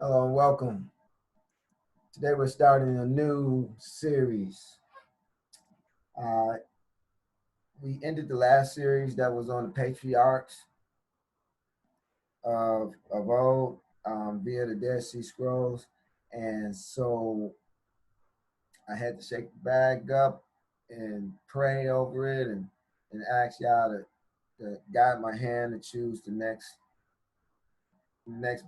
Hello and welcome. Today we're starting a new series. Uh, we ended the last series that was on the patriarchs of old via the Dead Sea Scrolls. And so I had to shake the bag up and pray over it and ask y'all to guide my hand to choose the next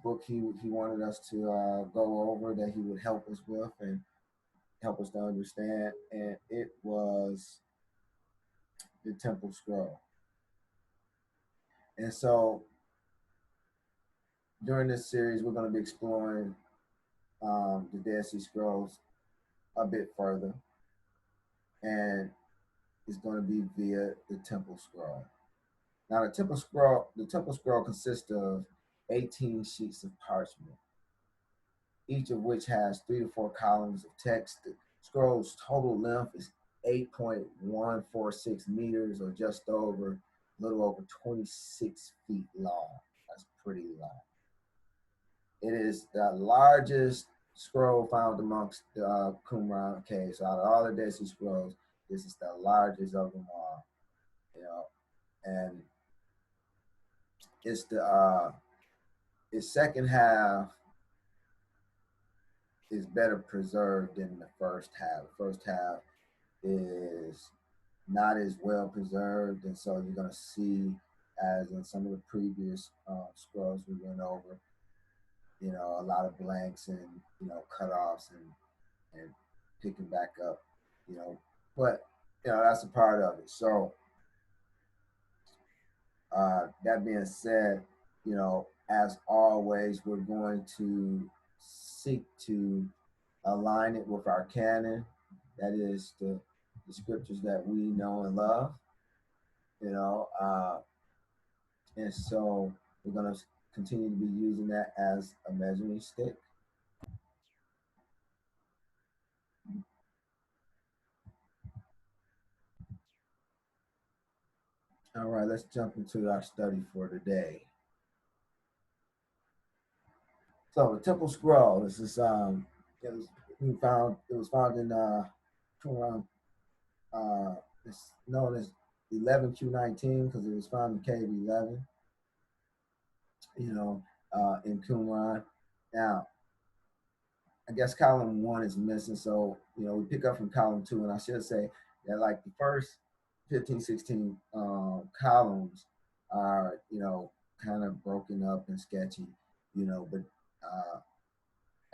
book he wanted us to go over that he would help us with and help us to understand. And it was the Temple Scroll. And so during this series, we're going to be exploring the Dead Sea Scrolls a bit further, and it's going to be via the Temple Scroll. Now, the Temple Scroll consists of 18 sheets of parchment, each of which has 3 to 4 columns of text. The scroll's total length is 8.146 meters, or just over a little over 26 feet long. That's pretty long. It is the largest scroll found amongst the Qumran caves. So out of all the Dead Sea Scrolls, this is the largest of them all. You know, and it's the its second half is better preserved than the first half. The first half is not as well preserved, and so you're gonna see, as in some of the previous scrolls we went over, a lot of blanks and cutoffs and picking back up, you know. But that's a part of it. So that being said, as always, we're going to seek to align it with our canon. That is the scriptures that we know and love. You know, uh, and so we're going to continue to be using that as a measuring stick. All right, let's jump into our study for today. So the Temple Scroll. This is it was it was found in Qumran. It's known as 11Q19 because it was found in Cave 11. You know, in Qumran. Now, I guess column one is missing, so we pick up from column two, and I should say that like the first 15, 16 columns are kind of broken up and sketchy, but uh,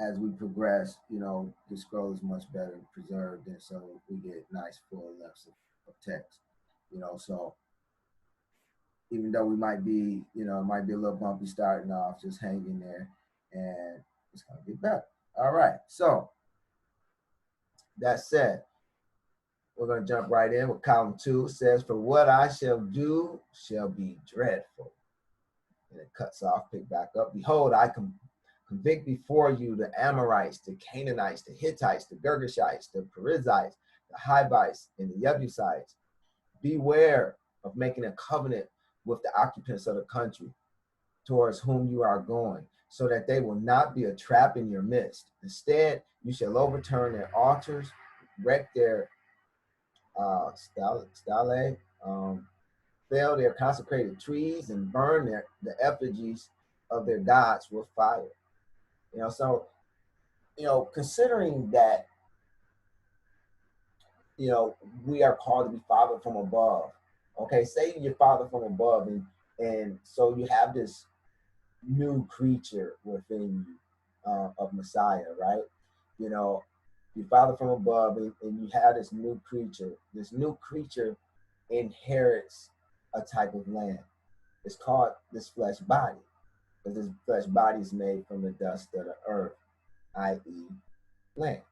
as we progress, the scroll is much better preserved, and so we get nice full lengths of text. So even though we might be, it might be a little bumpy starting off, just hanging there, and it's gonna get better. All right. So that said, we're gonna jump right in with column two. It says, "For what I shall do shall be dreadful." And it cuts off, pick back up. Behold, I convict before you the Amorites, the Canaanites, the Hittites, the Girgashites, the Perizzites, the Hivites, and the Jebusites. Beware of making a covenant with the occupants of the country towards whom you are going, so that they will not be a trap in your midst. Instead, you shall overturn their altars, wreck their stale, fell their consecrated trees, and burn the effigies of their gods with fire. So considering that we are called to be fathered from above. Okay, say you're fathered from above, and so you have this new creature within you of Messiah, right? You know, you father from above, and you have this new creature. This new creature inherits a type of land. It's called this flesh body, because this flesh body is made from the dust of the earth, i.e., land.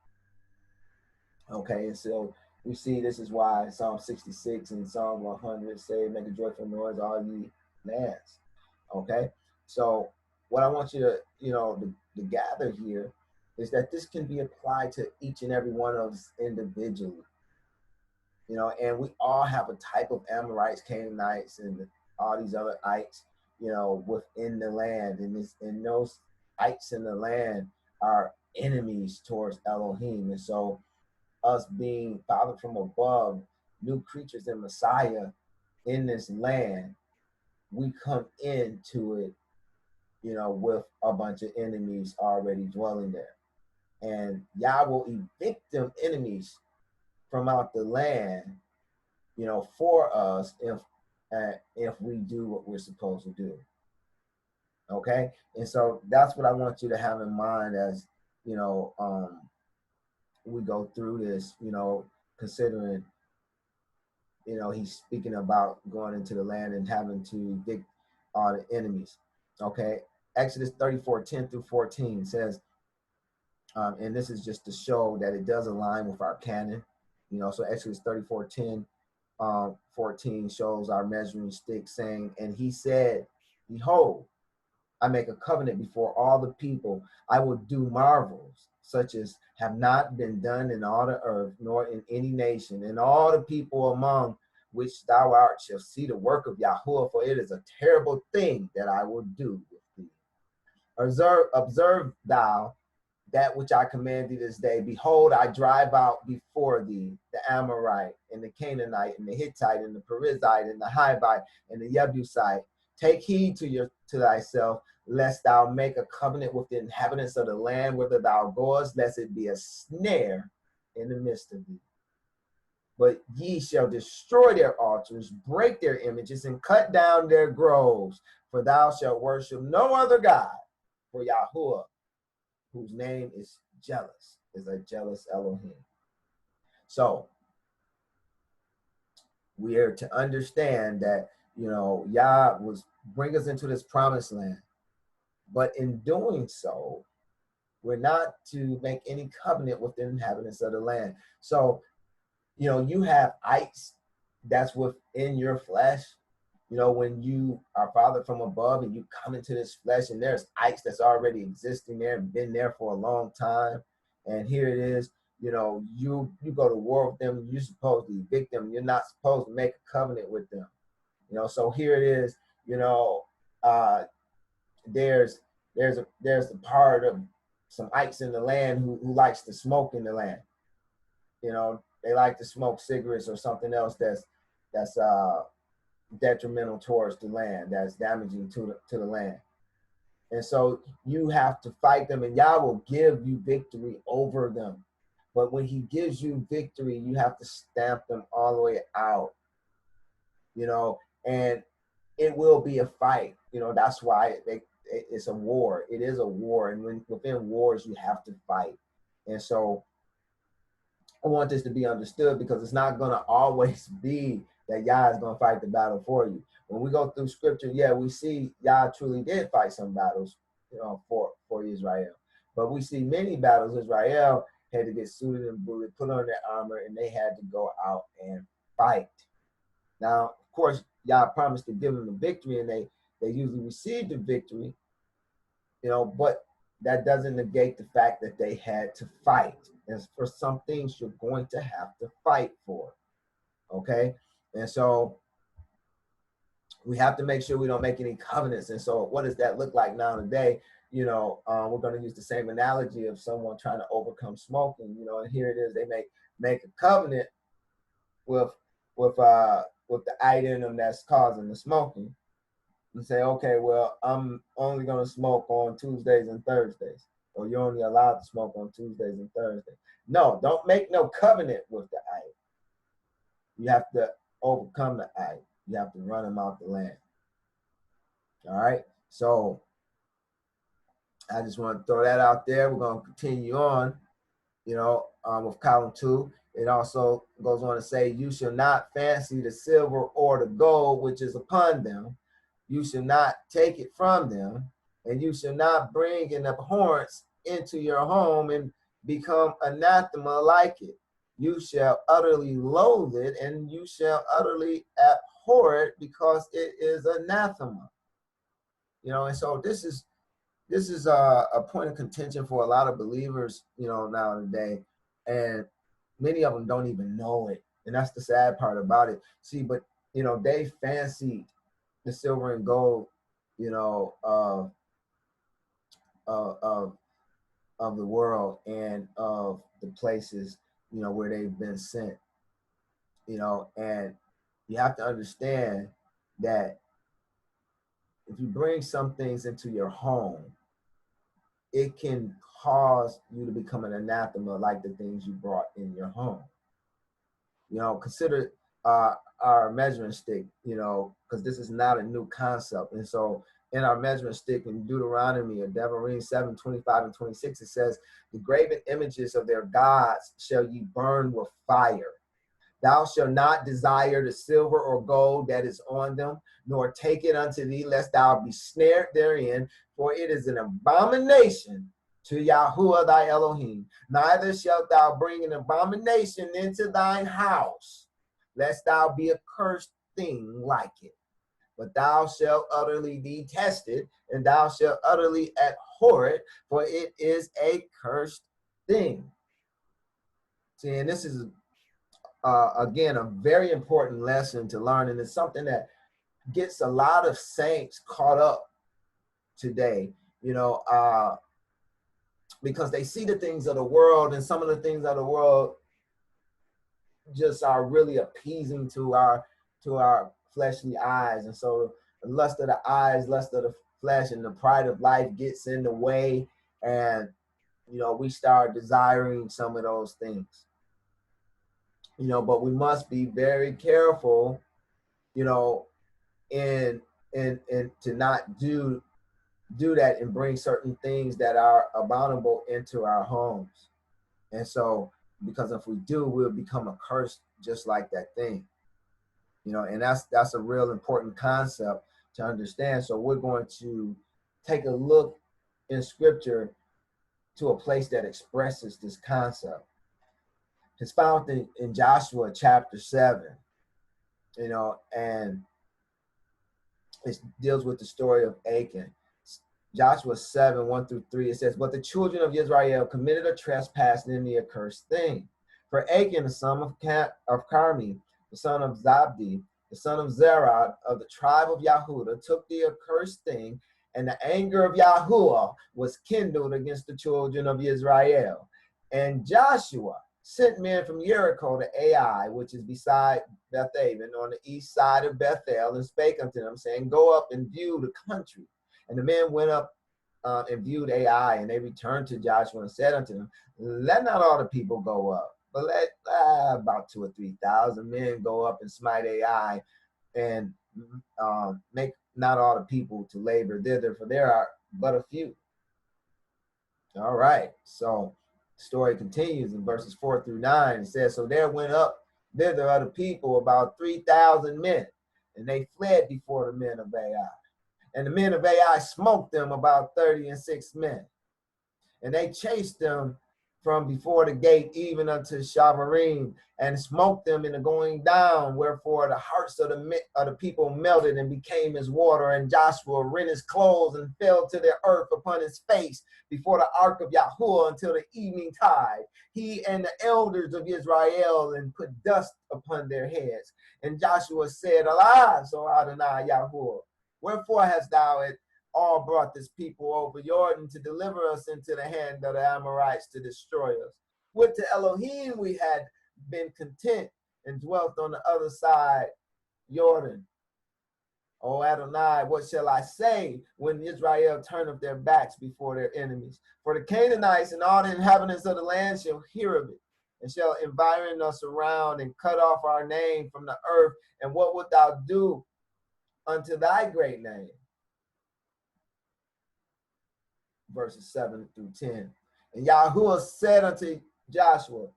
Okay, and so we see this is why Psalm 66 and Psalm 100 say, "Make a joyful noise, all ye lands." Okay, so what I want you to, to gather here is that this can be applied to each and every one of us individually. And we all have a type of Amorites, Canaanites, and all these other ites, within the land, and those ites in the land are enemies towards Elohim. And so us being fathered from above, new creatures in Messiah in this land, we come into it, you know, with a bunch of enemies already dwelling there. And Yah will evict them enemies from out the land, you know, for us if we do what we're supposed to do. Okay, and so that's what I want you to have in mind as, you know, we go through this, you know, considering, you know, he's speaking about going into the land and having to evict all the enemies. Okay, Exodus 34:10-14 says, and this is just to show that it does align with our canon, you know. So Exodus 34:10-14 shows our measuring stick, saying, and he said, behold, I make a covenant before all the people. I will do marvels such as have not been done in all the earth, nor in any nation. And all the people among which thou art shall see the work of Yahuwah, for it is a terrible thing that I will do with thee. Observe thou that which I command thee this day. Behold, I drive out before thee the Amorite, and the Canaanite, and the Hittite, and the Perizzite, and the Hivite, and the Jebusite. Take heed to thyself, lest thou make a covenant with the inhabitants of the land whither thou goest, lest it be a snare in the midst of thee. But ye shall destroy their altars, break their images, and cut down their groves. For thou shalt worship no other God, for Yahuwah, whose name is jealous, is a jealous Elohim. So we are to understand that, you know, Yah was bring us into this promised land. But in doing so, we're not to make any covenant with the inhabitants of the land. So, you know, you have ites that's within your flesh. You know, when you are fathered from above and you come into this flesh, and there's ites that's already existing there and been there for a long time. And here it is, you know, you go to war with them, you're supposed to evict them. You're not supposed to make a covenant with them. You know, so here it is, you know, there's a part of some ites in the land who likes to smoke in the land. You know, they like to smoke cigarettes or something else that's detrimental towards the land, that's damaging to the land. And so you have to fight them, and Yah will give you victory over them. But when he gives you victory, you have to stamp them all the way out, you know, and it will be a fight. You know, that's why it's a war. It is a war. And within wars, you have to fight. And so I want this to be understood, because it's not going to always be that Yah is going to fight the battle for you. When we go through scripture, yeah, we see Yah truly did fight some battles, you know, for Israel. But we see many battles Israel had to get suited and booted, put on their armor, and they had to go out and fight. Now, of course, Yah promised to give them the victory, and they usually received the victory, you know, but that doesn't negate the fact that they had to fight. And for some things, you're going to have to fight for, okay? And so we have to make sure we don't make any covenants. And so what does that look like now today? You know, we're going to use the same analogy of someone trying to overcome smoking, you know, and here it is, they make a covenant with the item that's causing the smoking. You say, okay, well, I'm only going to smoke on Tuesdays and Thursdays, or you're only allowed to smoke on Tuesdays and Thursdays. No, don't make no covenant with the item. You have to overcome the item. You have to run them out the land. All right. So I just want to throw that out there. We're going to continue on, you know, with column 2. It also goes on to say, you shall not fancy the silver or the gold which is upon them. You shall not take it from them, and you shall not bring an abhorrence into your home and become anathema like it. You shall utterly loathe it, and you shall utterly abhor it, because it is anathema. You know, and so this is a point of contention for a lot of believers, you know, nowadays, and many of them don't even know it, and that's the sad part about it. See, but you know, they fancied the silver and gold, you know, of of the world and of the places, you know, where they've been sent, you know. And you have to understand that if you bring some things into your home, it can cause you to become an anathema like the things you brought in your home. You know, consider our measuring stick, you know, because this is not a new concept. And so in our measuring stick in Deuteronomy or Devarim 7, 25 and 26, it says, the graven images of their gods shall ye burn with fire. Thou shalt not desire the silver or gold that is on them, nor take it unto thee, lest thou be snared therein, for it is an abomination to Yahuwah thy Elohim. Neither shalt thou bring an abomination into thine house, lest thou be a cursed thing like it. But thou shalt utterly detest it, and thou shalt utterly abhor it, for it is a cursed thing. See, and this is again, a very important lesson to learn, and it's something that gets a lot of saints caught up today, you know, because they see the things of the world, and some of the things of the world just are really appeasing to our fleshly eyes. And so the lust of the eyes, lust of the flesh, and the pride of life gets in the way, and you know, we start desiring some of those things, you know. But we must be very careful, you know, and to not do that and bring certain things that are abominable into our homes. And so, because if we do, we'll become accursed just like that thing, you know. And that's a real important concept to understand. So we're going to take a look in scripture to a place that expresses this concept. It's found in Joshua chapter 7, you know, and it deals with the story of Achan. Joshua 7, 1 through 3, it says, but the children of Israel committed a trespass in the accursed thing. For Achan, the son of Carmi, the son of Zabdi, the son of Zerah, of the tribe of Yahudah, took the accursed thing, and the anger of Yahuwah was kindled against the children of Israel. And Joshua sent men from Jericho to Ai, which is beside Bethaven, on the east side of Bethel, and spake unto them, saying, go up and view the country. And the men went up and viewed Ai, and they returned to Joshua and said unto them, let not all the people go up, but let about 2,000 or 3,000 men go up and smite Ai, and make not all the people to labor thither, for there are but a few. All right, so the story continues in verses 4 through 9. It says, so there went up thither other people, about 3,000 men, and they fled before the men of Ai. And the men of Ai smote them, about 36 men. And they chased them from before the gate even unto Shavarim, and smote them in the going down, wherefore the hearts of the people melted and became as water. And Joshua rent his clothes and fell to the earth upon his face before the ark of Yahuwah until the evening tide, he and the elders of Israel, and put dust upon their heads. And Joshua said, alas, O Adonai Yahuwah, wherefore hast thou it all brought this people over Jordan to deliver us into the hand of the Amorites to destroy us? Would to Elohim we had been content and dwelt on the other side Jordan. O Adonai, what shall I say when Israel turneth their backs before their enemies? For the Canaanites and all the inhabitants of the land shall hear of it, and shall environ us around, and cut off our name from the earth. And what wilt thou do unto thy great name? Verses 7 through 10. And Yahuwah said unto Joshua,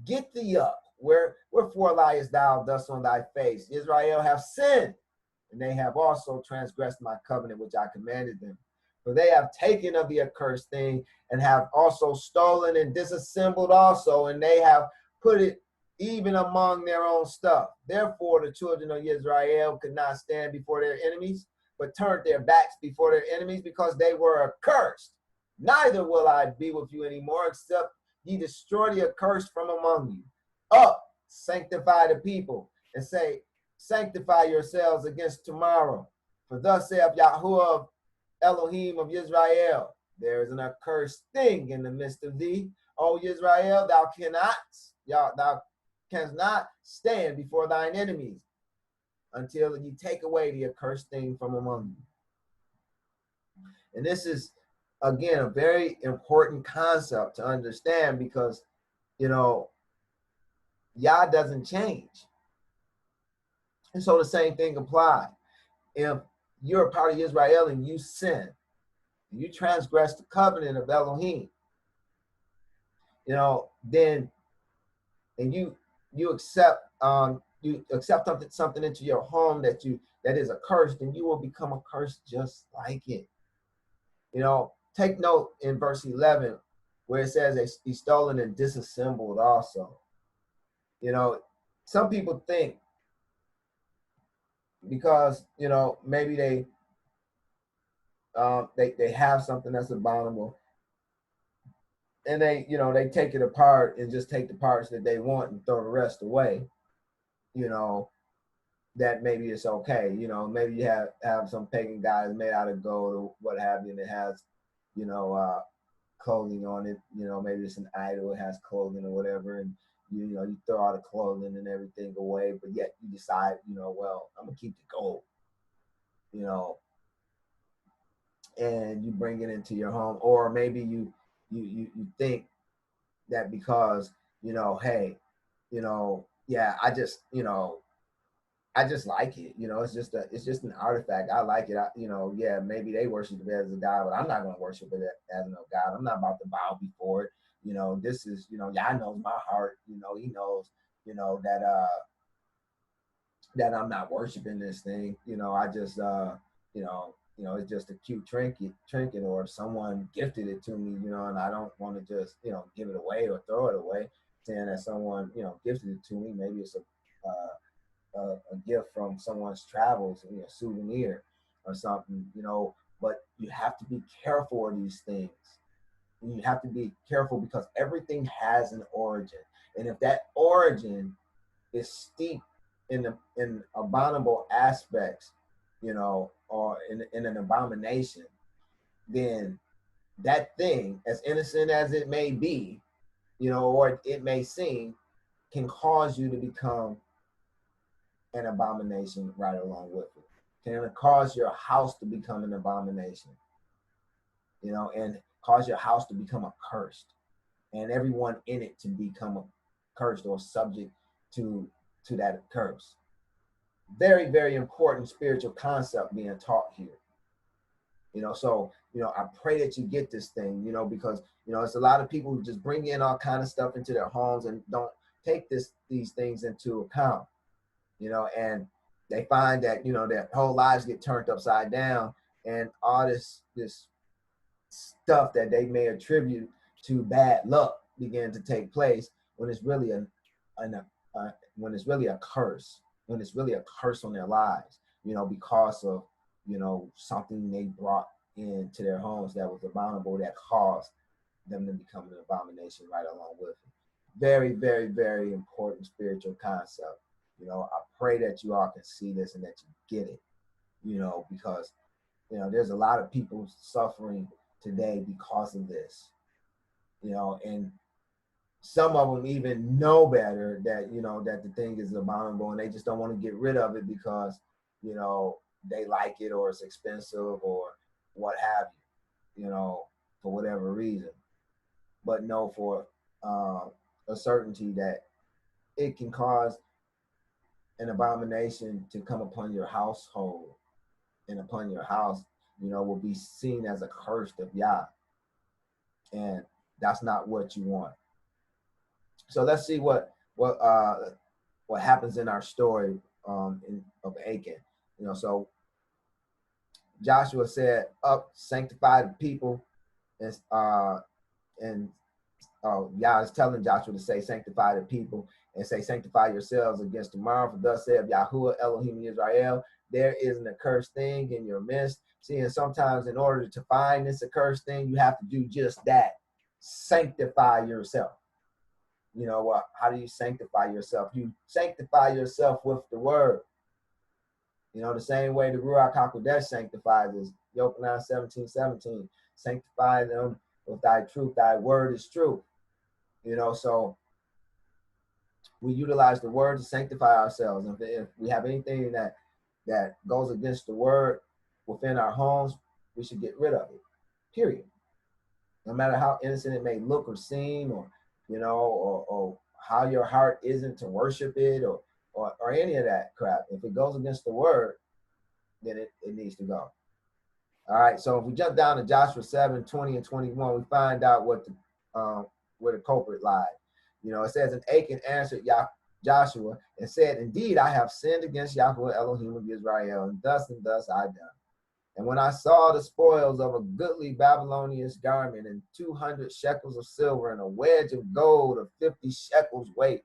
get thee up, wherefore liest thou thus on thy face? Israel have sinned, and they have also transgressed my covenant which I commanded them. For they have taken of the accursed thing, and have also stolen and disassembled also, and they have put it even among their own stuff. Therefore the children of Israel could not stand before their enemies, but turned their backs before their enemies, because they were accursed. Neither will I be with you anymore, except ye destroy the accursed from among you. Up, sanctify the people, and say, sanctify yourselves against tomorrow. For thus saith Yahuwah Elohim of Israel, there is an accursed thing in the midst of thee, O Israel, thou cannot stand before thine enemies until you take away the accursed thing from among you. And this is, again, a very important concept to understand because, you know, Yah doesn't change. And so the same thing applies. If you're a part of Israel and you sin, you transgress the covenant of Elohim, you know, then, and you accept something into your home that is accursed, then you will become accursed just like it. You know, take note in verse 11 where it says he's stolen and disassembled also. You know, some people think because, you know, maybe they have something that's abominable and they, you know, they take it apart and just take the parts that they want and throw the rest away, you know, that maybe it's okay. You know, maybe you have some pagan guys made out of gold or what have you, and it has, you know, clothing on it. You know, maybe it's an idol, it has clothing or whatever, and you know, you throw all the clothing and everything away, but yet you decide, you know, well, I'm gonna keep the gold, you know, and you bring it into your home. Or maybe you think that because, you know, hey, you know, yeah, I just like it, you know, it's just an artifact. I like it. You know, yeah, maybe they worship it as a god, but I'm not going to worship it as no god. I'm not about to bow before it. You know, this is, you know, Yah knows my heart. You know, he knows, you know, that I'm not worshiping this thing. You know, I just, you know, it's just a cute trinket, or someone gifted it to me, you know, and I don't want to just, you know, give it away or throw it away, saying that someone, you know, gifted it to me. Maybe it's a gift from someone's travels, you know, a souvenir or something, you know. But you have to be careful of these things. And you have to be careful because everything has an origin, and if that origin is steeped in abominable aspects, you know, or in an abomination, then that thing, as innocent as it may be, you know, or it may seem, can cause you to become an abomination right along with it. Can cause your house to become an abomination, you know, and cause your house to become accursed, and everyone in it to become cursed or subject to that curse. Very, very important spiritual concept being taught here. You know, so, you know, I pray that you get this thing, you know, because, you know, it's a lot of people who just bring in all kind of stuff into their homes and don't take these things into account, you know, and they find that, you know, their whole lives get turned upside down, and all this stuff that they may attribute to bad luck begin to take place when it's really when it's really a curse, when it's really a curse on their lives, you know, because of, you know, something they brought into their homes that was abominable, that caused them to become an abomination right along with it. Very, very, very important spiritual concept. You know, I pray that you all can see this and that you get it, you know, because, you know, there's a lot of people suffering today because of this, you know, and some of them even know better that, you know, that the thing is abominable, and they just don't want to get rid of it because, you know, they like it or it's expensive or what have you, you know, for whatever reason. But know for a certainty that it can cause an abomination to come upon your household, and upon your house, you know, will be seen as a curse of Yah. And that's not what you want. So let's see what happens in our story of Achan. You know, so Joshua said, "Up, sanctify the people," and Yah is telling Joshua to say, "Sanctify the people," and say, "Sanctify yourselves against tomorrow. For thus saith Yahuwah Elohim Israel, there is an accursed thing in your midst." See, and sometimes in order to find this accursed thing, you have to do just that: sanctify yourself. You know, how do you sanctify yourself? You sanctify yourself with the word. You know, the same way the Ruach HaKodesh sanctifies us. Yochanan 17:17, sanctify them with thy truth, thy word is truth. You know, so we utilize the word to sanctify ourselves. And if we have anything that goes against the word within our homes, we should get rid of it. Period. No matter how innocent it may look or seem, or you know, or how your heart isn't to worship it, or any of that crap. If it goes against the word, then it needs to go. All right. So if we jump down to Joshua 7:20 and 21, we find out what where the culprit lied. You know, it says, and Achan answered Joshua and said, indeed, I have sinned against Yahweh Elohim of Israel, and thus I done. And when I saw the spoils of a goodly Babylonian garment, and 200 shekels of silver, and a wedge of gold of 50 shekels weight,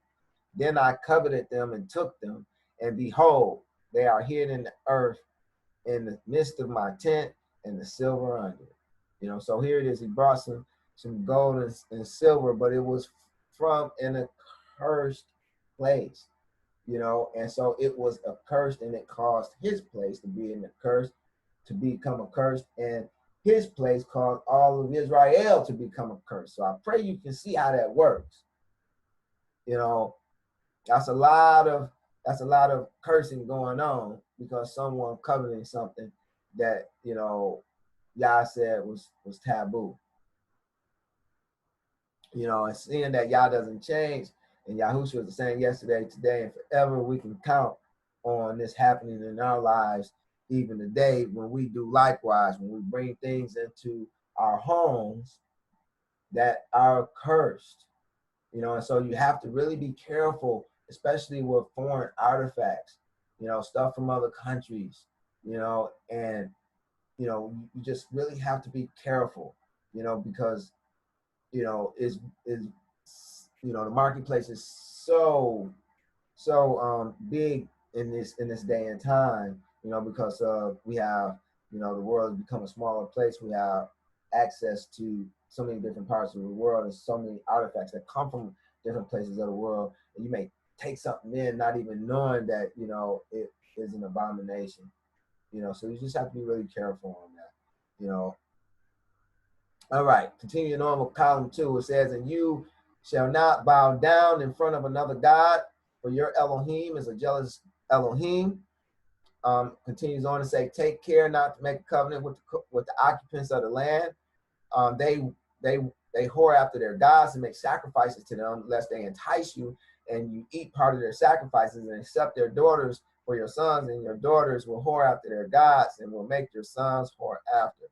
then I coveted them and took them, and behold, they are hid in the earth in the midst of my tent, and the silver under it. You know, so here it is. He brought some gold and silver, but it was from an accursed place. You know, and so it was accursed, and it caused his place to be an accursed, to become accursed, and his place caused all of Israel to become accursed. So I pray you can see how that works. You know, that's a lot of cursing going on because someone coveting something that, you know, Yah said was taboo. You know, and seeing that Yah doesn't change, and Yahushua is the same yesterday, today, and forever, we can count on this happening in our lives even today when we do likewise, when we bring things into our homes that are cursed. You know, and so you have to really be careful, especially with foreign artifacts, you know, stuff from other countries, you know, and, you know, you just really have to be careful, you know, because, you know, you know, the marketplace is so big in this day and time, you know, because we have, you know, the world has become a smaller place. We have access to so many different parts of the world, and so many artifacts that come from different places of the world. And you may take something in not even knowing that, you know, it is an abomination, you know, so you just have to be really careful on that, you know. All right, continuing on with column 2, it says, and you shall not bow down in front of another God, for your Elohim is a jealous Elohim. Continues on to say, take care not to make a covenant with the occupants of the land. They whore after their gods and make sacrifices to them, lest they entice you, and you eat part of their sacrifices and accept their daughters for your sons, and your daughters will whore after their gods and will make your sons whore after.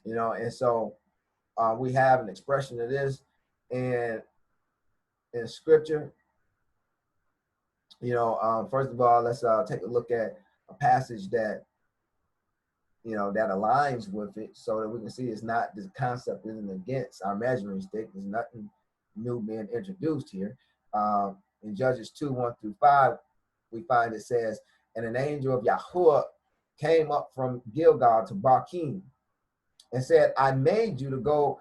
You know, and so we have an expression of this in scripture. You know, first of all, let's take a look at a passage that, you know, that aligns with it, so that we can see it's not, this concept isn't against our measuring stick. There's nothing new being introduced here. In Judges 2:1-5, we find it says, and an angel of Yahuwah came up from Gilgal to Barkim and said, I made you to go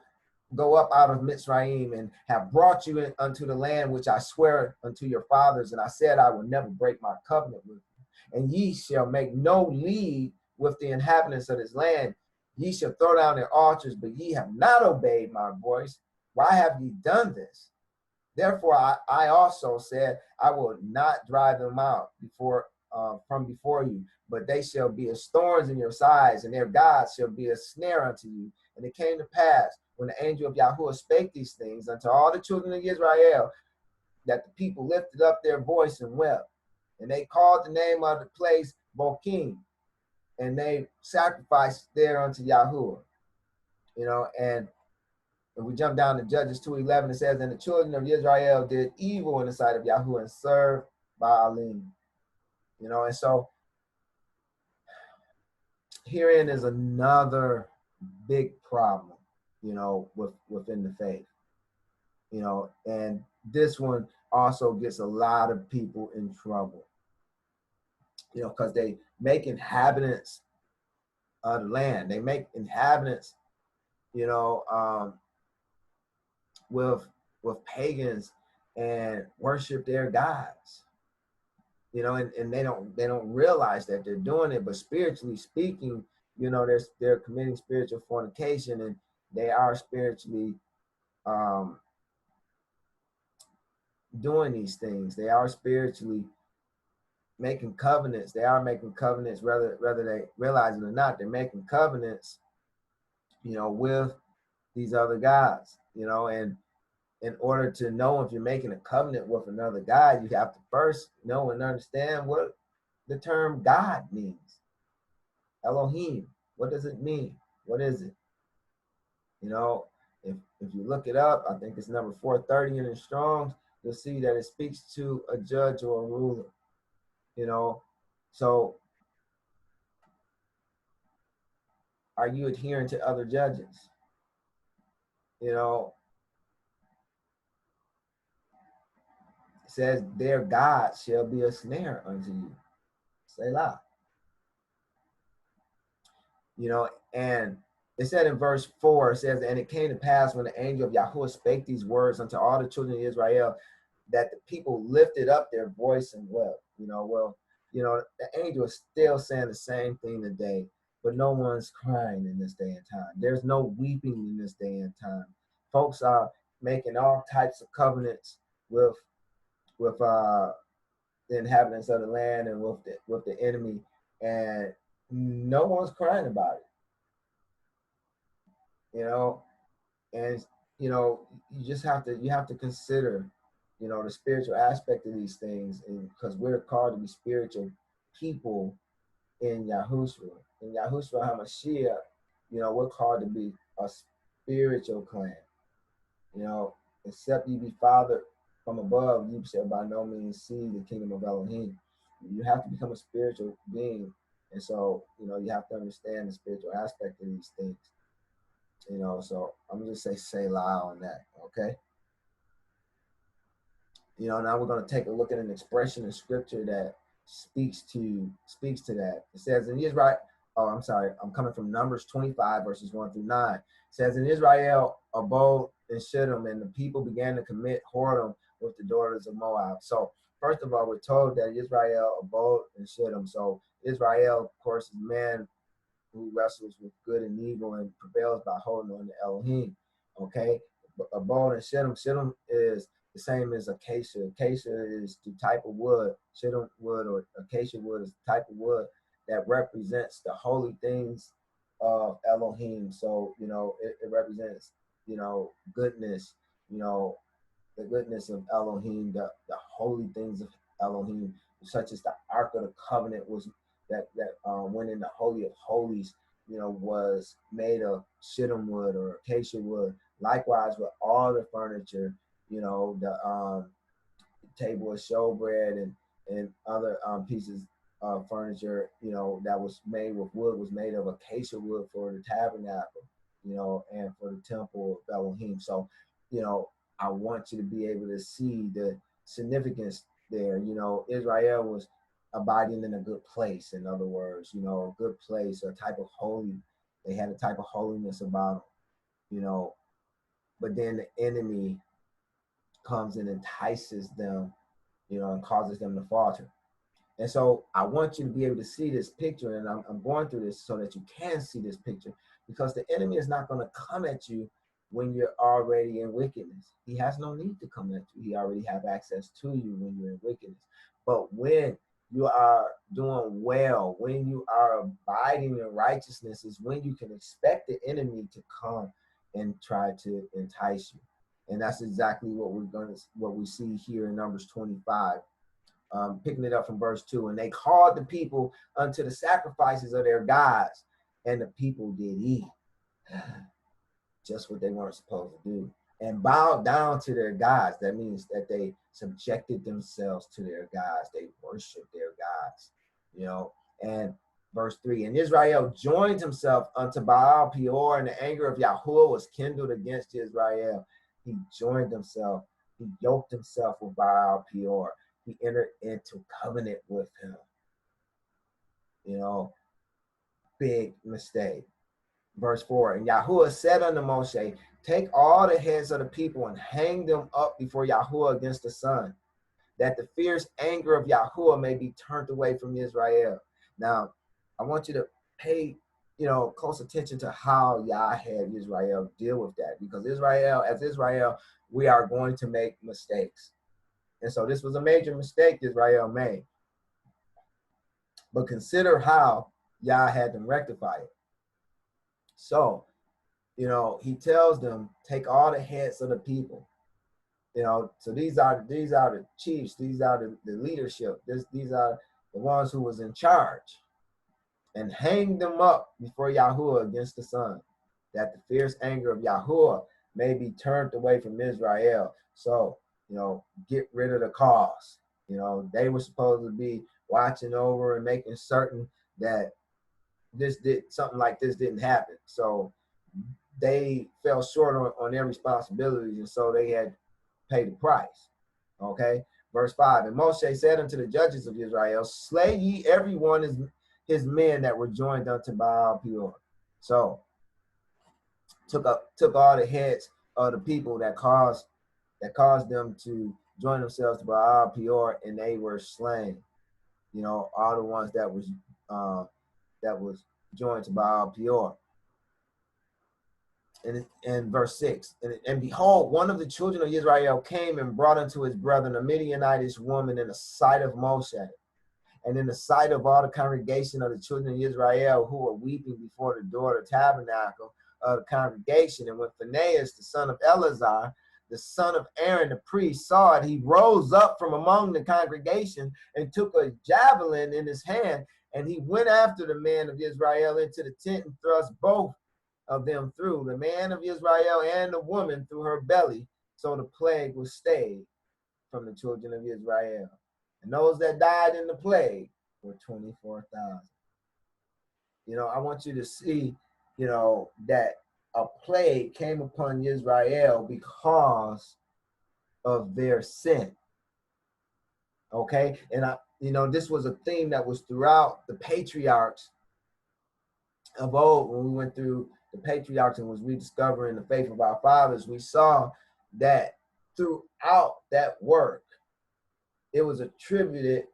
up out of Mitzrayim, and have brought you unto the land which I swear unto your fathers. And I said, I will never break my covenant with you. And ye shall make no league with the inhabitants of this land. Ye shall throw down their altars, but ye have not obeyed my voice. Why have ye done this? Therefore I also said, I will not drive them out from before you, but they shall be as thorns in your sides, and their gods shall be a snare unto you. And it came to pass, when the angel of Yahuwah spake these things unto all the children of Israel, that the people lifted up their voice and wept. And they called the name of the place Bokim, and they sacrificed there unto Yahuwah. You know, and we jump down to Judges 2:11, it says, and the children of Israel did evil in the sight of Yahuwah and served Baalim. You know, and so herein is another big problem, you know, within the faith. You know, and this one also gets a lot of people in trouble, you know, because they make inhabitants of the land. They make inhabitants, you know, with pagans and worship their gods. you know, and they don't realize that they're doing it, but spiritually speaking, you know, they're committing spiritual fornication, and they are spiritually doing these things. They are spiritually making covenants. They are making covenants, whether they realize it or not. They're making covenants, you know, with these other gods, you know. And in order to know if you're making a covenant with another God, you have to first know and understand what the term God means. Elohim, what does it mean? What is it? You know, if you look it up, I think it's number 430 in the Strong's, you'll see that it speaks to a judge or a ruler, you know. So are you adhering to other judges? You know, it says their God shall be a snare unto you. Selah. You know, and it said in verse 4, it says, and it came to pass when the angel of Yahuwah spake these words unto all the children of Israel, that the people lifted up their voice and wept. You know, well, you know, the angel is still saying the same thing today, but no one's crying in this day and time. There's no weeping in this day and time. Folks are making all types of covenants with the inhabitants of the land and with the enemy, and no one's crying about it. You know, and you know, you have to consider, you know, the spiritual aspect of these things, and because we're called to be spiritual people in Yahushua. In Yahushua HaMashiach, you know, we're called to be a spiritual clan. You know, except you be fathered from above, you shall by no means see the kingdom of Elohim. You have to become a spiritual being. And so, you know, you have to understand the spiritual aspect of these things. You know, so I'm gonna just say Selah on that, okay? You know, now we're going to take a look at an expression in scripture that speaks to that. It says in Israel, oh, I'm sorry, I'm coming from Numbers 25, verses 1 through 9. It says, in Israel abode in Shittim, and the people began to commit whoredom with the daughters of Moab. So, first of all, we're told that Israel abode in Shittim. So, Israel, of course, is man who wrestles with good and evil and prevails by holding on to Elohim. Okay? Abode in Shittim. Shittim is the same as acacia. Acacia is the type of wood. Shittim wood or acacia wood is the type of wood that represents the holy things of Elohim. So, you know, it represents, you know, goodness, you know, the goodness of Elohim, the holy things of Elohim, such as the Ark of the Covenant was that went in the Holy of Holies, you know, was made of shittim wood or acacia wood. Likewise with all the furniture, you know, the table of showbread and other pieces of furniture, you know, that was made with wood was made of acacia wood for the tabernacle, you know, and for the temple of Elohim. So, you know, I want you to be able to see the significance there. You know, Israel was abiding in a good place. In other words, you know, a good place, a type of holy. They had a type of holiness about them, you know. But then the enemy comes and entices them, you know, and causes them to falter. And so I want you to be able to see this picture, and I'm going through this so that you can see this picture, because the enemy is not going to come at you when you're already in wickedness. He has no need to come at you. He already have access to you when you're in wickedness. But when you are doing well, when you are abiding in righteousness, is when you can expect the enemy to come and try to entice you. And that's exactly what we see here in Numbers 25. Picking it up from verse 2, and they called the people unto the sacrifices of their gods, and the people did eat just what they weren't supposed to do, and bowed down to their gods. That means that they subjected themselves to their gods. They worshiped their gods, you know. And verse 3, and Israel joined himself unto Baal Peor, and the anger of Yahuwah was kindled against Israel. He joined himself, he yoked himself with Baal Peor. He entered into covenant with him. You know, big mistake. Verse 4, and Yahuwah said unto Moshe, take all the heads of the people and hang them up before Yahuwah against the sun. that the fierce anger of Yahuwah may be turned away from Israel. Now, I want you to pay, close attention to how Yah had Israel deal with that, because as Israel, we are going to make mistakes. And so this was a major mistake Israel made. But consider how Yah had them rectify it. So, he tells them, take all the heads of the people. So these are the chiefs, these are the leadership, these are the ones who was in charge, and hang them up before Yahuwah against the sun, that the fierce anger of Yahuwah may be turned away from Israel. So, get rid of the cause. They were supposed to be watching over and making certain that something like this didn't happen. So they fell short on their responsibilities, and so they had pay the price. Okay, verse 5. And Moshe said unto the judges of Israel, slay ye every one his men that were joined unto Baal Peor. So took all the heads of the people that caused them to join themselves to Baal Peor, and they were slain. All the ones that was joined to Baal Peor. And verse 6, and behold, one of the children of Israel came and brought unto his brethren a Midianitish woman in the sight of Moshe, and in the sight of all the congregation of the children of Israel, who were weeping before the door of the tabernacle of the congregation. And when Phinehas, the son of Eleazar, the son of Aaron the priest, saw it, he rose up from among the congregation and took a javelin in his hand, and he went after the man of Israel into the tent and thrust both of them through, the man of Israel and the woman through her belly. So the plague was stayed from the children of Israel. And those that died in the plague were 24,000. I want you to see, that a plague came upon Israel because of their sin. Okay? And this was a theme that was throughout the patriarchs of old. When we went through the patriarchs and was rediscovering the faith of our fathers, we saw that throughout that work, it was attributed,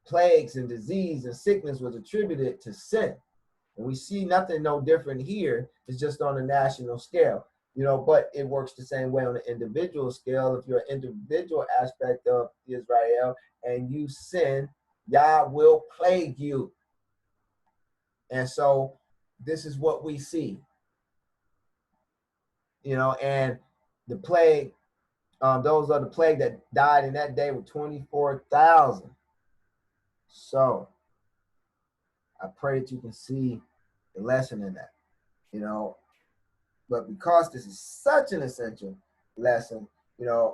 plagues and disease and sickness was attributed to sin. And we see nothing no different here. It's just on a national scale, but it works the same way on an individual scale. If you're an individual aspect of Israel and you sin, Yah will plague you. And so this is what we see, and the plague, those are the plague that died in that day were 24,000. So I pray that you can see the lesson in that, but because this is such an essential lesson, I'm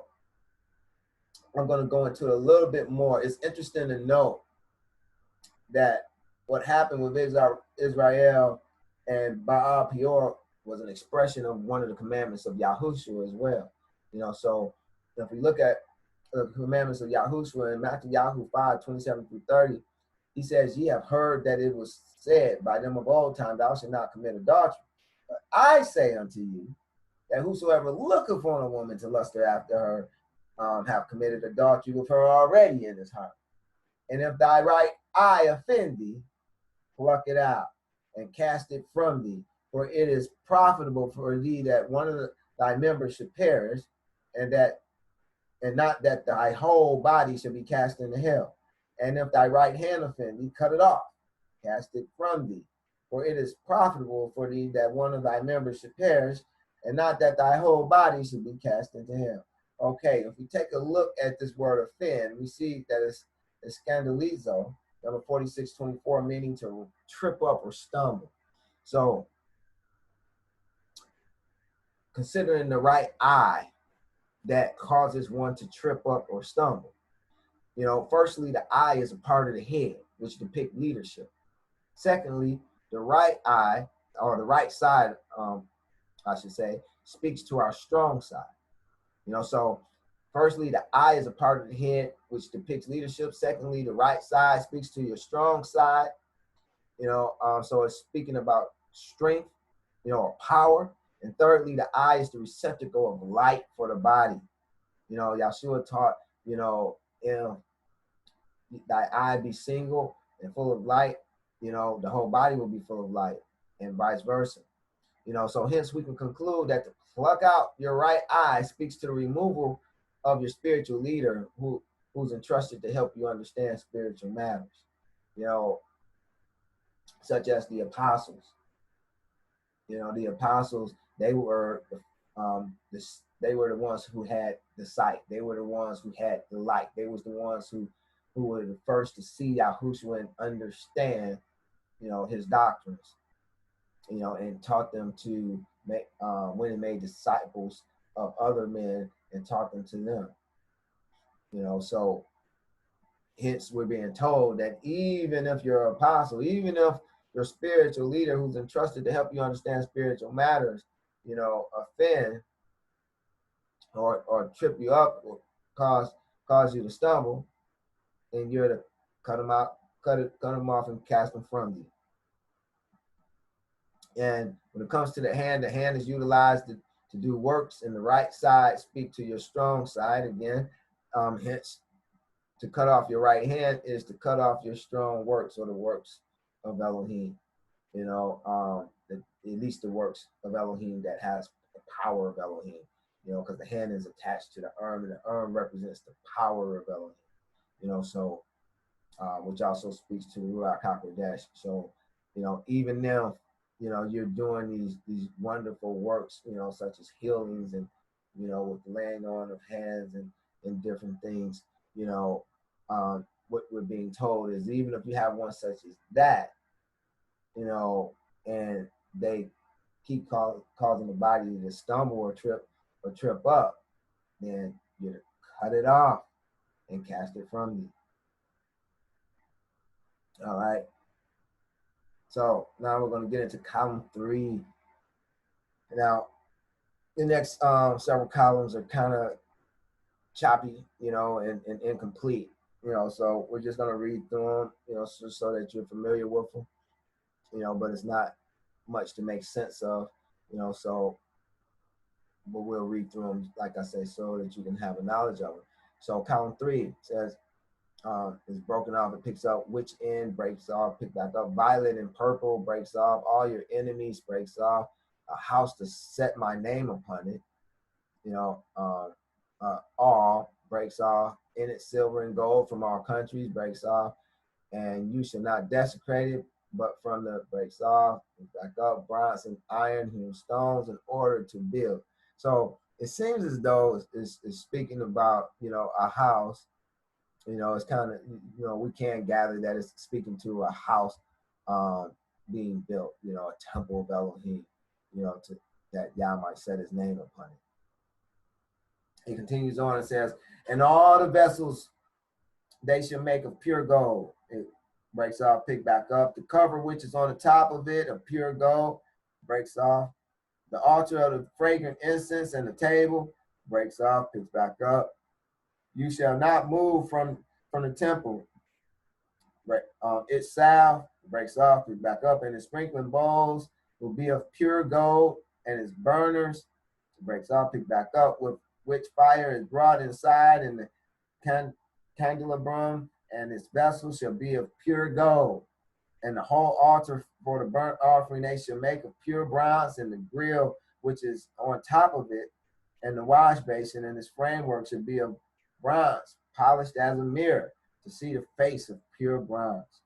going to go into it a little bit more. It's interesting to note that what happened with Israel and Baal Peor was an expression of one of the commandments of Yahushua as well. So if we look at the commandments of Yahushua in Matthew 5:27-30, he says, ye have heard that it was said by them of old time, thou shalt not commit adultery. But I say unto you, that whosoever looketh on a woman to lust after her, have committed adultery with her already in his heart. And if thy right eye offend thee, pluck it out and cast it from thee, for it is profitable for thee that one of thy members should perish, and not that thy whole body should be cast into hell. And if thy right hand offend thee, cut it off, cast it from thee, for it is profitable for thee that one of thy members should perish, and not that thy whole body should be cast into hell. Okay, if we take a look at this word offend, we see that it's scandalizo, number 4624, meaning to trip up or stumble. So, considering the right eye that causes one to trip up or stumble. Firstly, the eye is a part of the head, which depicts leadership. Secondly, the right eye, or the right side, I should say, speaks to our strong side. So firstly, the eye is a part of the head, which depicts leadership. Secondly, the right side speaks to your strong side. So it's speaking about strength, or power. And thirdly, the eye is the receptacle of light for the body. Yahshua taught if thy eye be single and full of light, the whole body will be full of light, and vice versa. So hence we can conclude that to pluck out your right eye speaks to the removal of your spiritual leader who's entrusted to help you understand spiritual matters, such as the apostles. The apostles, they were they were the ones who had the sight. They were the ones who had the light. They was the ones who were the first to see Yahushua and understand, his doctrines, and taught them to make when he made disciples of other men and taught them to them. So hence we're being told that even if you're an apostle, even if your spiritual leader who's entrusted to help you understand spiritual matters, offend or trip you up or cause you to stumble, then you're to cut them out, cut them off and cast them from you. And when it comes to the hand is utilized to do works, and the right side speak to your strong side again. Hence, to cut off your right hand is to cut off your strong works, or the works of Elohim. At least the works of Elohim that has the power of Elohim. Because the hand is attached to the arm, and the arm represents the power of Elohim. So which also speaks to Ruach HaKodesh. So, even now, you're doing these wonderful works, such as healings and, with laying on of hands and different things, what we're being told is even if you have one such as that, and they keep causing the body to stumble or trip up, then you cut it off and cast it from you. All right. So now we're going to get into column 3. Now, the next several columns are kind of choppy, and incomplete, so we're just going to read through them, so that you're familiar with them, but it's not much to make sense of, but we'll read through them, like I say, so that you can have a knowledge of it. So column 3 says, is broken off. It picks up which end, breaks off, pick back up. Violet and purple breaks off. All your enemies breaks off. A house to set my name upon it. All breaks off. In it, silver and gold from all countries breaks off. And you shall not desecrate it, but from the breaks off, back up. Bronze and iron, hewn stones in order to build. So it seems as though it's speaking about, a house. It's kind of, we can gather that it's speaking to a house being built, a temple of Elohim, to that Yah might set his name upon it. He continues on and says, and all the vessels they shall make of pure gold. It breaks off, pick back up. The cover which is on the top of it of pure gold breaks off. The altar of the fragrant incense and the table breaks off, picks back up. You shall not move from the temple. Its salve breaks off, pick back up, and the sprinkling bowls will be of pure gold, and its burners breaks off, pick back up, with which fire is brought inside, and the candelabrum and its vessels shall be of pure gold. And the whole altar for the burnt offering they shall make of pure bronze, and the grill which is on top of it, and the wash basin and its framework should be of bronze, polished as a mirror, to see the face of pure bronze.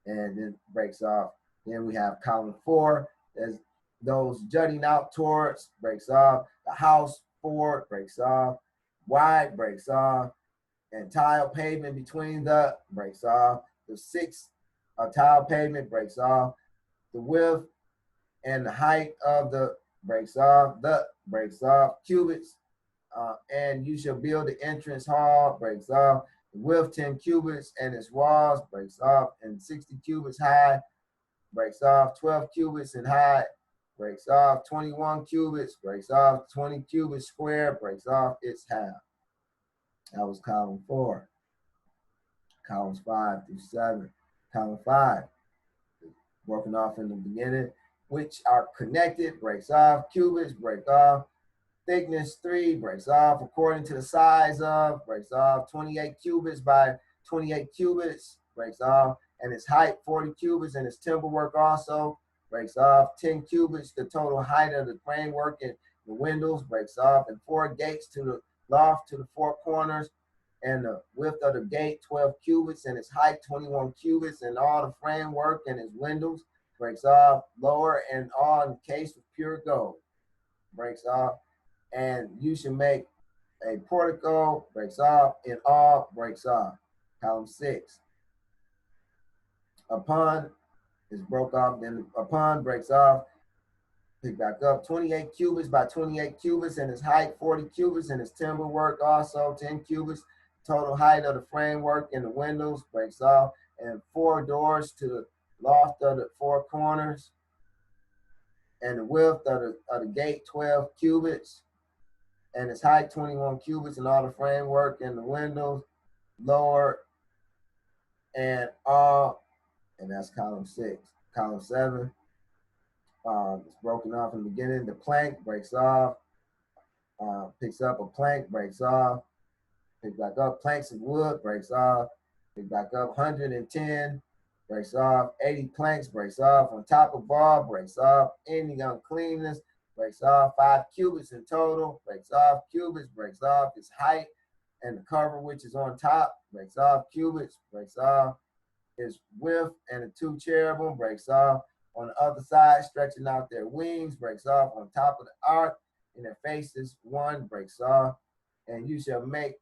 And then breaks off. Then we have column 4, as those jutting out towards, breaks off. The house forward breaks off. Wide breaks off. And tile pavement between the breaks off. The 6 tile pavement breaks off. The width and the height of the breaks off. The breaks off. Cubits. And you shall build the entrance hall, breaks off. The width 10 cubits and its walls, breaks off. And 60 cubits high, breaks off. 12 cubits in height, breaks off. 21 cubits, breaks off. 20 cubits square, breaks off its half. That was column 4. Columns 5 through 7. Column 5, broken off in the beginning, which are connected, breaks off. Cubits break off. thickness 3, breaks off according to the size of, breaks off 28 cubits by 28 cubits, breaks off, and its height 40 cubits, and its timber work also, breaks off 10 cubits, the total height of the framework and the windows, breaks off, and 4 gates to the loft to the 4 corners, and the width of the gate 12 cubits, and its height 21 cubits, and all the framework and its windows, breaks off, lower and all encased with pure gold, breaks off, and you should make a portico, breaks off, in all, breaks off. Column 6. Upon is broke off, then upon breaks off, pick back up, 28 cubits by 28 cubits, and its height 40 cubits, and its timber work also 10 cubits. Total height of the framework and the windows, breaks off, and 4 doors to the loft of the 4 corners, and the width of the gate 12 cubits, and its height 21 cubits, and all the framework and the windows, lower and all, and that's column 6. Column 7, it's broken off in the beginning. The plank breaks off, picks up a plank, breaks off, pick back up, planks of wood, breaks off, pick back up, 110, breaks off, 80 planks, breaks off, on top of all, breaks off, any uncleanness, breaks off, 5 cubits in total, breaks off, cubits, breaks off, its height, and the cover which is on top, breaks off, cubits, breaks off, its width, and the 2 cherubim, breaks off, on the other side, stretching out their wings, breaks off, on top of the ark, in their faces, 1, breaks off, and you shall make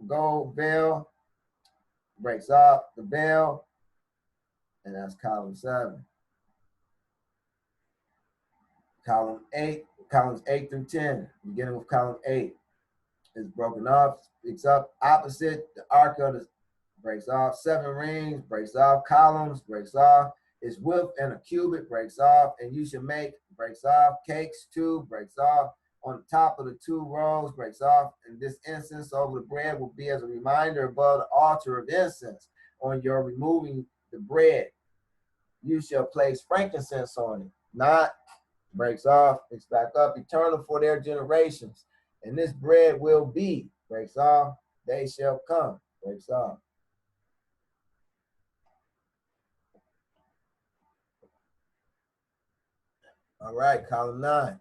gold veil, breaks off the veil, and that's column 7. Column 8, columns 8 through 10, beginning with column 8, is broken off, picks up opposite the ark of the, breaks off, 7 rings, breaks off, columns, breaks off, its width and a cubit, breaks off, and you should make, breaks off, cakes 2, breaks off, on the top of the 2 rows, breaks off, and this incense over the bread will be as a reminder above the altar of incense. On your removing the bread, you shall place frankincense on it, not, breaks off, picks back up, eternal for their generations. And this bread will be, breaks off, they shall come, breaks off. All right, column 9.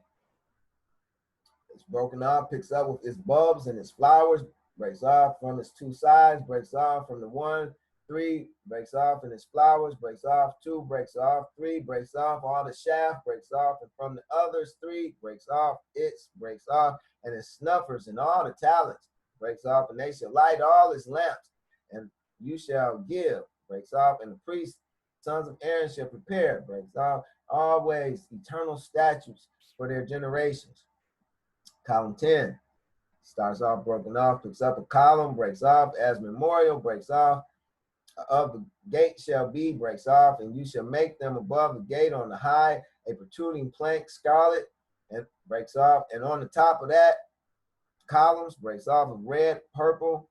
It's broken off, picks up with its bulbs and its flowers, breaks off from its 2 sides, breaks off from the 1, 3, breaks off, and its flowers, breaks off, 2, breaks off, 3, breaks off, all the shaft, breaks off, and from the others, 3, breaks off, its, breaks off, and its snuffers and all the talents, breaks off, and they shall light all its lamps, and you shall give, breaks off, and the priests, sons of Aaron, shall prepare, breaks off, always eternal statutes for their generations. Column 10 starts off broken off, picks up a column, breaks off, as memorial, breaks off, of the gate shall be, breaks off, and you shall make them above the gate on the high, a protruding plank, scarlet, and breaks off, and on the top of that, columns, breaks off of red, purple,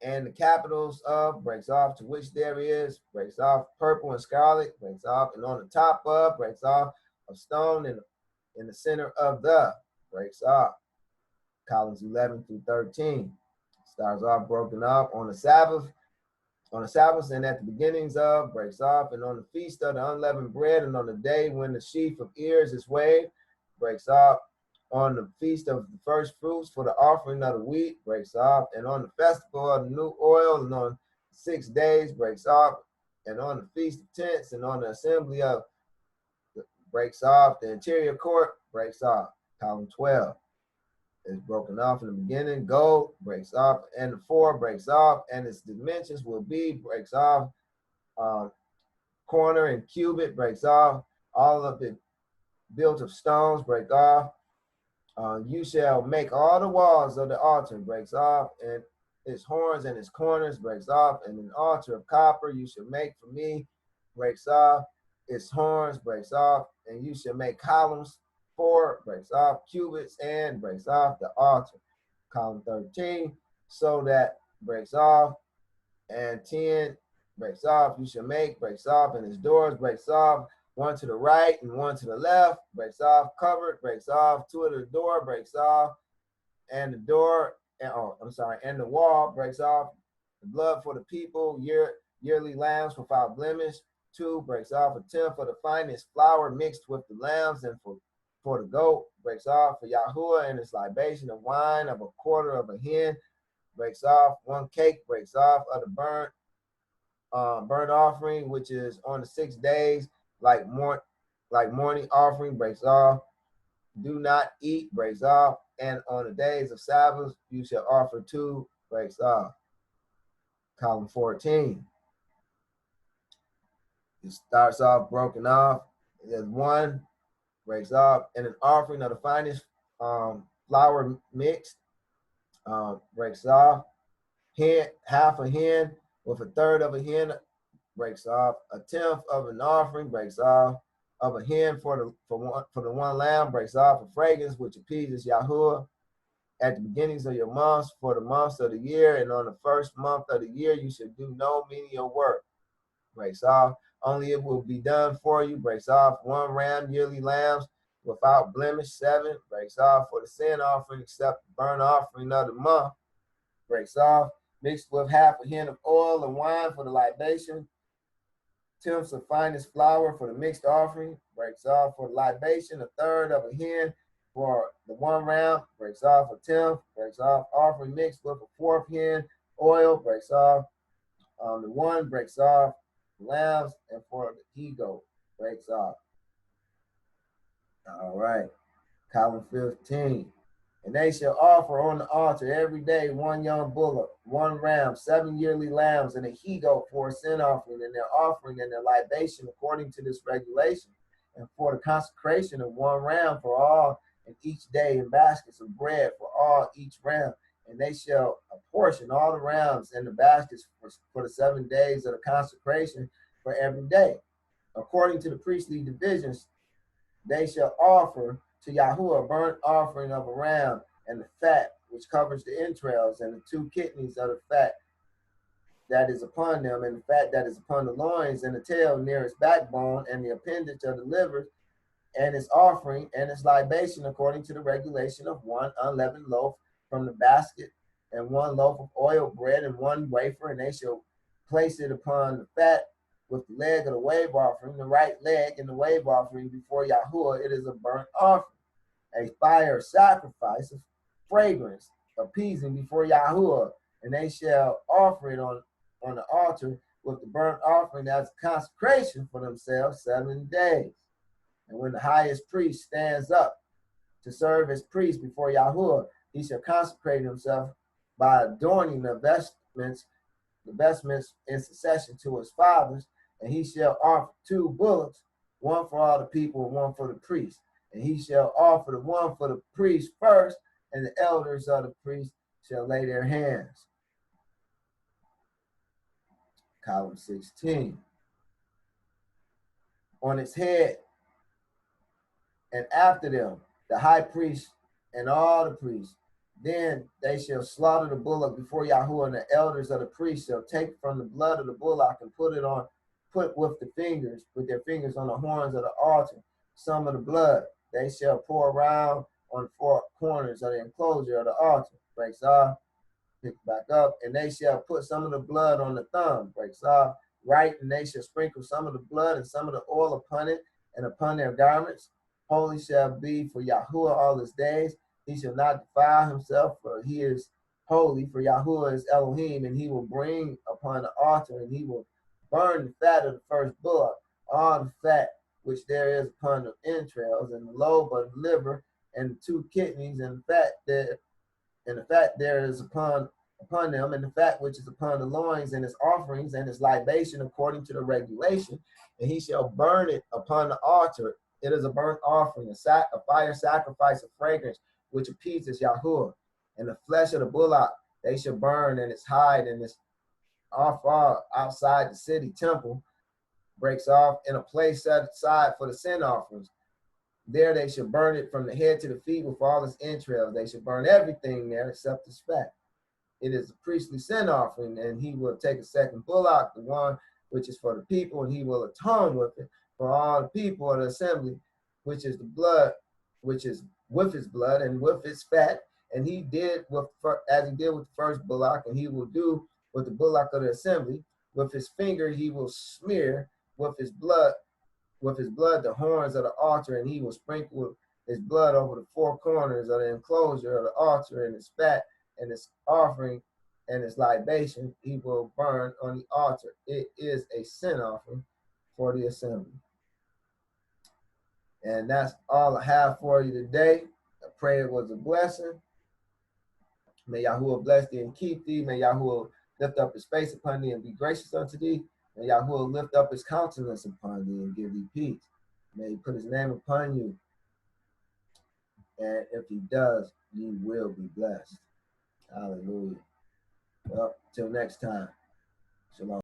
and the capitals of, breaks off, to which there is, breaks off, purple and scarlet, breaks off, and on the top of, breaks off, of stone in the center of the, breaks off. Columns 11 through 13 starts off broken off on the Sabbath, and at the beginnings of, breaks off, and on the feast of the unleavened bread, and on the day when the sheaf of ears is waved, breaks off, on the feast of the first fruits for the offering of the wheat, breaks off, and on the festival of the new oil, and on 6 days, breaks off, and on the feast of tents, and on the assembly of, breaks off, the interior court, breaks off. Column 12 is broken off in the beginning. Gold, breaks off, and the 4 breaks off, and its dimensions will be, breaks off, corner and cubit, breaks off, all of it built of stones, break off. You shall make all the walls of the altar, breaks off, and its horns and its corners, breaks off, and an altar of copper you shall make for me, breaks off, its horns, breaks off, and you shall make columns 4, breaks off, cubits, and breaks off the altar. Column 13, so that, breaks off, and 10, breaks off, you shall make, breaks off, and its doors, breaks off, one to the right and one to the left, breaks off, covered, breaks off, two to the door, breaks off, and the door, and and the wall breaks off, the blood for the people, yearly lambs without blemish, 2 breaks off a tenth of the finest flour mixed with the lambs, and for the goat, breaks off for Yahuwah and its libation of wine of a quarter of a hin, breaks off 1 cake, breaks off of the burnt offering, which is on the 6 days, like morning offering, breaks off. Do not eat, breaks off. And on the days of Sabbath, you shall offer 2, breaks off. Column 14. It starts off broken off. There's 1, breaks off, and an offering of the finest flour mixed, breaks off. Half a hin with a third of a hin, breaks off. A tenth of an offering, breaks off. Of a hin for the one lamb, breaks off. A fragrance which appeases Yahuwah at the beginnings of your months, for the months of the year, and on the first month of the year you should do no menial work, breaks off. Only it will be done for you, breaks off. 1 ram, yearly lambs without blemish, 7, breaks off. For the sin offering, except the burnt offering of the month, breaks off. Mixed with half a hin of oil and wine for the libation, tenths of finest flour for the mixed offering, breaks off. For the libation, a third of a hin for the 1 ram, breaks off. A tenth, breaks off. Offering mixed with a 4th hin, oil, breaks off. The 1 breaks off. Lambs, and for the he-goat, breaks off. All right, column 15. And they shall offer on the altar every day 1 young bullock, 1 ram, 7 yearly lambs, and a he-goat for a sin offering, and their offering and their libation according to this regulation, and for the consecration of 1 ram for all, and each day in baskets of bread for all each ram. And they shall apportion all the rams and the baskets for the 7 days of the consecration for every day. According to the priestly divisions, they shall offer to Yahuwah a burnt offering of a ram, and the fat which covers the entrails, and the 2 kidneys of the fat that is upon them, and the fat that is upon the loins, and the tail near its backbone, and the appendage of the liver, and its offering and its libation according to the regulation of 1 unleavened loaf from the basket, and 1 loaf of oil bread, and 1 wafer, and they shall place it upon the fat with the leg of the wave offering, the right leg in the wave offering before Yahuwah. It is a burnt offering, a fire sacrifice of fragrance, appeasing before Yahuwah, and they shall offer it on the altar with the burnt offering as a consecration for themselves 7 days. And when the highest priest stands up to serve as priest before Yahuwah, he shall consecrate himself by adorning the vestments in succession to his fathers, and he shall offer 2 bullocks, 1 for all the people and 1 for the priest. And he shall offer the 1 for the priest first, and the elders of the priest shall lay their hands. Column 16. On its head, and after them, the high priest and all the priests. Then they shall slaughter the bullock before Yahuwah, and the elders of the priests shall take from the blood of the bullock and put with their fingers on the horns of the altar some of the blood. They shall pour around on the 4 corners of the enclosure of the altar. Breaks off, pick back up, and they shall put some of the blood on the thumb. Breaks off, right, and they shall sprinkle some of the blood and some of the oil upon it and upon their garments. Holy shall be for Yahuwah all his days. He shall not defile himself, for he is holy, for Yahuwah is Elohim, and he will bring upon the altar, and he will burn the fat of the first bullock, all the fat which there is upon the entrails, and the lobe of the liver, and the 2 kidneys, and the fat there is upon them, and the fat which is upon the loins, and his offerings and his libation according to the regulation, and he shall burn it upon the altar. It is a burnt offering, a fire sacrifice of fragrance, which appeases Yahuwah. And the flesh of the bullock they shall burn, and its hide and its offal outside the city temple, breaks off in a place set aside for the sin offerings. There they shall burn it from the head to the feet with all its entrails. They shall burn everything there except its fat. It is a priestly sin offering, and he will take a second bullock, the one which is for the people, and he will atone with it for all the people of the assembly, which is the blood, which is with his blood and with his fat. And he did with as he did with the first bullock, and he will do with the bullock of the assembly. With his finger he will smear with his blood the horns of the altar, and he will sprinkle his blood over the four corners of the enclosure of the altar, and his fat and his offering and his libation he will burn on the altar. It is a sin offering for the assembly. And that's all I have for you today. I pray it was a blessing. May Yahuwah bless thee and keep thee. May Yahuwah lift up his face upon thee and be gracious unto thee. May Yahuwah lift up his countenance upon thee and give thee peace. May he put his name upon you. And if he does, you will be blessed. Hallelujah. Well, till next time. Shalom.